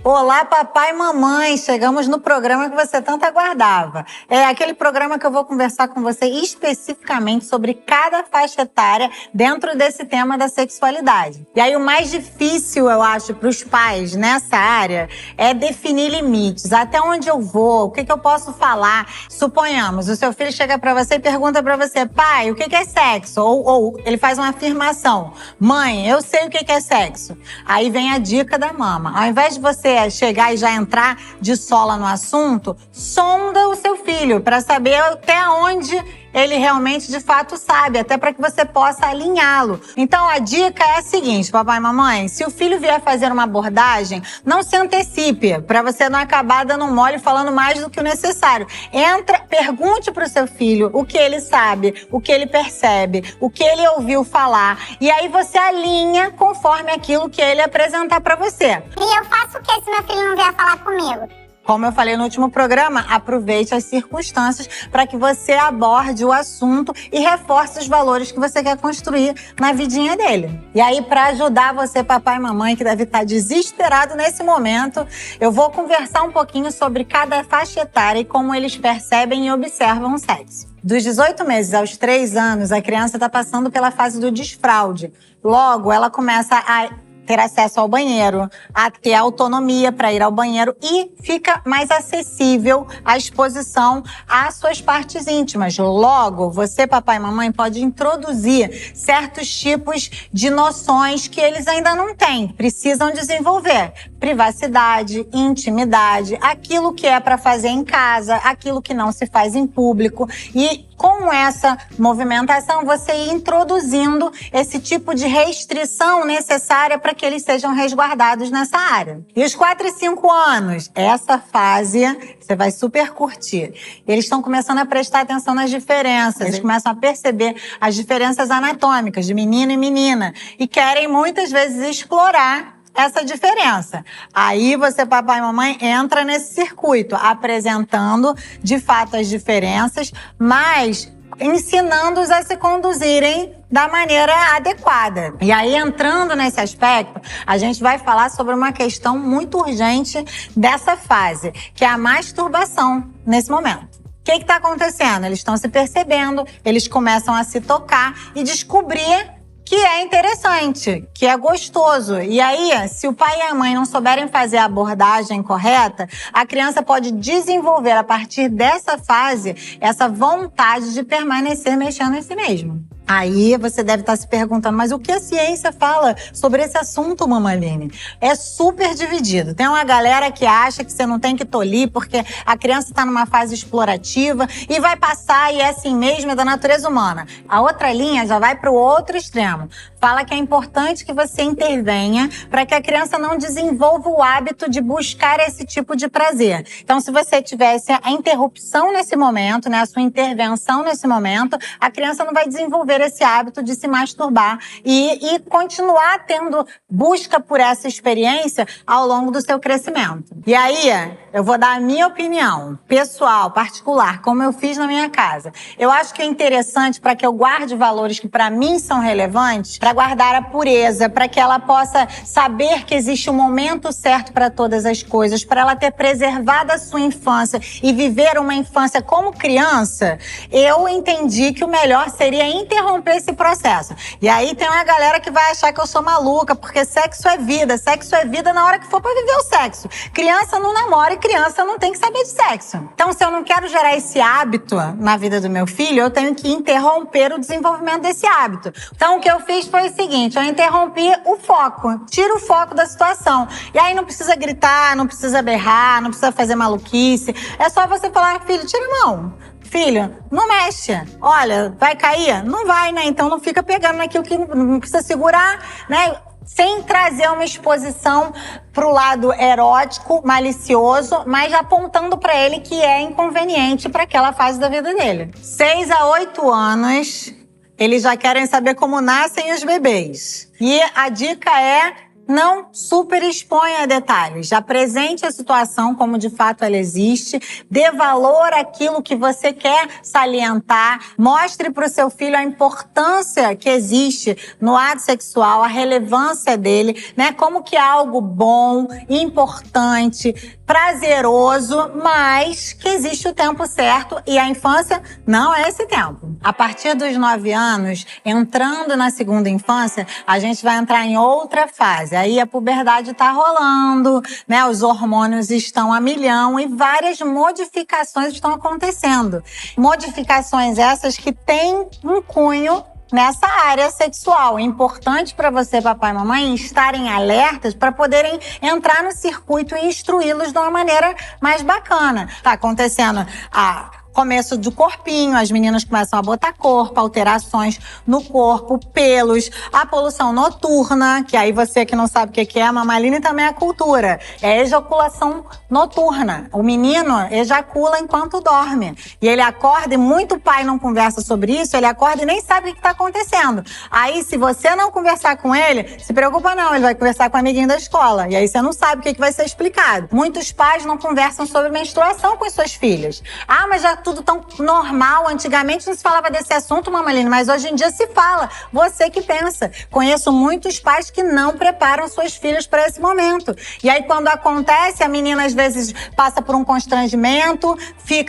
Olá, papai e mamãe! Chegamos no programa que você tanto aguardava. É aquele programa que eu vou conversar com você especificamente sobre cada faixa etária dentro desse tema da sexualidade. E aí o mais difícil, eu acho, para os pais nessa área é definir limites. Até onde eu vou? O que eu posso falar? Suponhamos, o seu filho chega para você e pergunta para você: pai, o que é sexo? Ou ele faz uma afirmação: mãe, eu sei o que é sexo. Aí vem a dica da mama. Ao invés de você chegar e já entrar de sola no assunto, sonda o seu filho para saber até onde ele realmente de fato sabe, até para que você possa alinhá-lo. Então a dica é a seguinte, papai e mamãe: se o filho vier fazer uma abordagem, não se antecipe, para você não acabar dando mole falando mais do que o necessário. Entra, pergunte para o seu filho o que ele sabe, o que ele percebe, o que ele ouviu falar, e aí você alinha conforme aquilo que ele apresentar para você. E eu faço o que se meu filho não vier falar comigo? Como eu falei no último programa, aproveite as circunstâncias para que você aborde o assunto e reforce os valores que você quer construir na vidinha dele. E aí, para ajudar você, papai e mamãe, que deve estar desesperado nesse momento, eu vou conversar um pouquinho sobre cada faixa etária e como eles percebem e observam o sexo. Dos 18 meses aos 3 anos, a criança está passando pela fase do desfraude. Logo, ela começa a ter acesso ao banheiro, a ter autonomia para ir ao banheiro e fica mais acessível a exposição às suas partes íntimas. Logo, você, papai e mamãe, pode introduzir certos tipos de noções que eles ainda não têm, precisam desenvolver. Privacidade, intimidade, aquilo que é para fazer em casa, aquilo que não se faz em público. E com essa movimentação, você ir introduzindo esse tipo de restrição necessária para que eles sejam resguardados nessa área. E os 4 e 5 anos, essa fase você vai super curtir. Eles estão começando a prestar atenção nas diferenças, eles começam a perceber as diferenças anatômicas de menino e menina e querem muitas vezes explorar essa diferença. Aí você, papai e mamãe, entra nesse circuito, apresentando de fato as diferenças, mas ensinando-os a se conduzirem da maneira adequada. E aí, entrando nesse aspecto, a gente vai falar sobre uma questão muito urgente dessa fase, que é a masturbação nesse momento. O que está acontecendo? Eles estão se percebendo, eles começam a se tocar e descobrir que é interessante, que é gostoso. E aí, se o pai e a mãe não souberem fazer a abordagem correta, a criança pode desenvolver, a partir dessa fase, essa vontade de permanecer mexendo em si mesmo. Aí você deve estar se perguntando: mas o que a ciência fala sobre esse assunto, Mamaline? É super dividido. Tem uma galera que acha que você não tem que tolir porque a criança está numa fase explorativa e vai passar e é assim mesmo, é da natureza humana. A outra linha já vai para o outro extremo. Fala que é importante que você intervenha para que a criança não desenvolva o hábito de buscar esse tipo de prazer. Então, se você tivesse a interrupção nesse momento, né, a sua intervenção nesse momento, a criança não vai desenvolver esse hábito de se masturbar e continuar tendo busca por essa experiência ao longo do seu crescimento. E aí, eu vou dar a minha opinião pessoal, particular, como eu fiz na minha casa. Eu acho que é interessante, para que eu guarde valores que para mim são relevantes, para guardar a pureza, para que ela possa saber que existe um momento certo para todas as coisas, para ela ter preservado a sua infância e viver uma infância como criança, eu entendi que o melhor seria interromper esse processo. E aí tem uma galera que vai achar que eu sou maluca, porque sexo é vida na hora que for pra viver o sexo. Criança não namora e criança não tem que saber de sexo. Então, se eu não quero gerar esse hábito na vida do meu filho, eu tenho que interromper o desenvolvimento desse hábito. Então, o que eu fiz foi o seguinte: eu interrompi o foco, tiro o foco da situação. E aí não precisa gritar, não precisa berrar, não precisa fazer maluquice. É só você falar: filho, tira a mão. Filho, não mexe. Olha, vai cair? Não vai, né? Então não fica pegando naquilo que não precisa segurar, né? Sem trazer uma exposição pro lado erótico, malicioso, mas apontando para ele que é inconveniente para aquela fase da vida dele. 6 a 8 anos, eles já querem saber como nascem os bebês. E a dica é: não super exponha detalhes. Apresente a situação como de fato ela existe, dê valor àquilo que você quer salientar, mostre para o seu filho a importância que existe no ato sexual, a relevância dele, né? Como que é algo bom, importante, prazeroso, mas que existe o tempo certo e a infância não é esse tempo. A partir dos 9 anos, entrando na segunda infância, a gente vai entrar em outra fase. Aí a puberdade tá rolando, né? Os hormônios estão a milhão e várias modificações estão acontecendo. Modificações essas que têm um cunho nessa área sexual. É importante para você, papai e mamãe, estarem alertas para poderem entrar no circuito e instruí-los de uma maneira mais bacana. Tá acontecendo começo do corpinho, as meninas começam a botar corpo, alterações no corpo, pelos, a poluição noturna, que aí você que não sabe o que é, a mamaline também é cultura. É a ejaculação noturna. O menino ejacula enquanto dorme. E ele acorda, e muito pai não conversa sobre isso, ele acorda e nem sabe o que está acontecendo. Aí, se você não conversar com ele, se preocupa não, ele vai conversar com o amiguinho da escola. E aí você não sabe o que vai ser explicado. Muitos pais não conversam sobre menstruação com as suas filhas. Ah, mas já tudo tão normal. Antigamente não se falava desse assunto, mamaline, mas hoje em dia se fala. Você que pensa. Conheço muitos pais que não preparam suas filhas para esse momento. E aí, quando acontece, a menina às vezes passa por um constrangimento,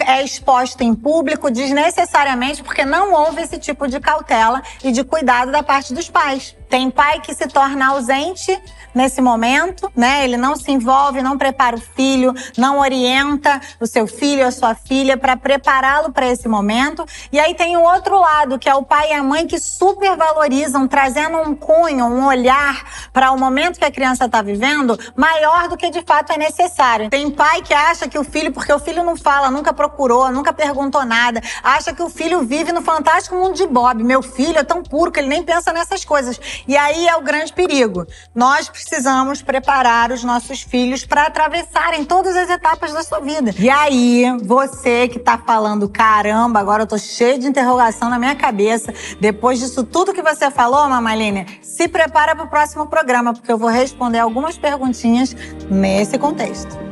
é exposta em público desnecessariamente porque não houve esse tipo de cautela e de cuidado da parte dos pais. Tem pai que se torna ausente nesse momento, né? Ele não se envolve, não prepara o filho, não orienta o seu filho ou a sua filha para prepará-lo para esse momento. E aí tem o outro lado, que é o pai e a mãe que super valorizam, trazendo um cunho, um olhar para o momento que a criança está vivendo maior do que de fato é necessário. Tem pai que acha que o filho, porque o filho não fala, nunca procurou, nunca perguntou nada, acha que o filho vive no fantástico mundo de Bob. Meu filho é tão puro que ele nem pensa nessas coisas. E aí é o grande perigo. Nós precisamos preparar os nossos filhos para atravessarem todas as etapas da sua vida. E aí, você que tá falando, caramba, agora eu tô cheio de interrogação na minha cabeça. Depois disso tudo que você falou, mamaline, se prepara para o próximo programa, porque eu vou responder algumas perguntinhas nesse contexto.